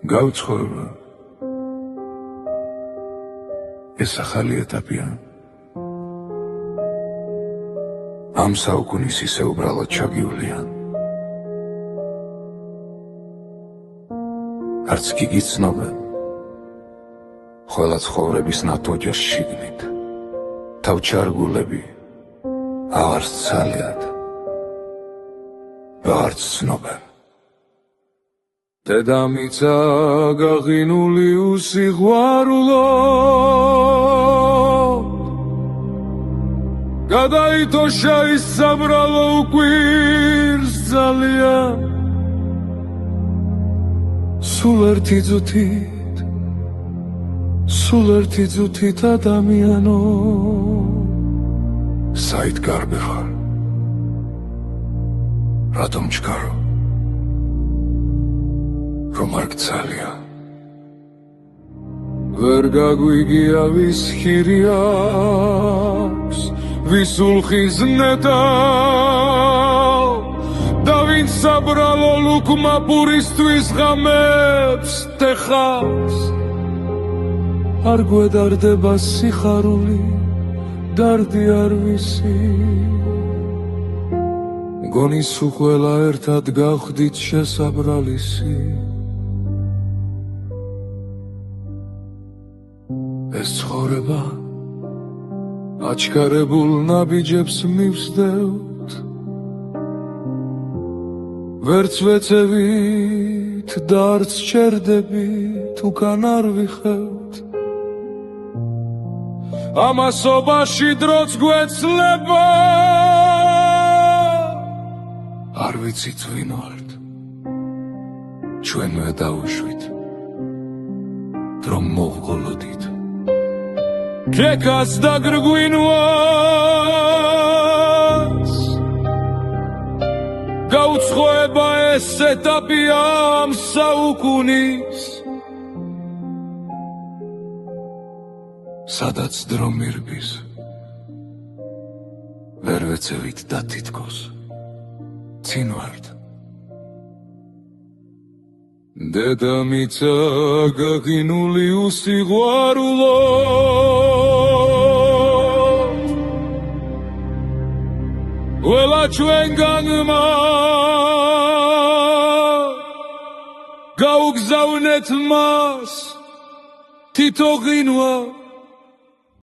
გავცხოვრა. ეს ახალი ეტაპია. ამ საუკუნის ისე უბრალოდ ჩაგივლია. არც კი გიცნობენ. ყველა ცხოვრების ნათოჯას შიგნით. თავჩარგულები აღარ სცალიათ. არც ცნობენ. დედამიცა გაღინული უსიყვარულო გადაითოშა ის საბრალო უკვირს ძალიან სულ ერთი ძუთით ადამიანო საით გარბე ხარ რატომ ჩქარო რომ არ გცალია ვერ გაგვიგია ვის ხირი აქვს ვის ულხის ნეტა და ვინ საბრალო ლუკმა პურისთვის ღამებს ტეხავს არ გვედარდება სიხარული დარდი არ ვისი გონის უხველა ერთად გავხდით შესაბრალისი ეს ცხოვრება აჩქარებულ ნაბიჯებს მივსდევთ ვერც ვეცევით და არც ჩერდებით უკან არ ვიხევთ ამასობაში დროც გვეცლება არ ვიცით ვინ ვართ ჩვენვე დავუშვით რომ მოვღოლოდით ქეკას და გრგვინვას გაუცხოება ეს ეტაპია ამ საუკუნის სადაც დრო მირბის ვერ ვეცევით და თითქოს წინ ვართ დედამიცა გაღინული უსიყვარულო ყველა ჩვენგანმა გაუგზავნეთ მას თითო ღინვა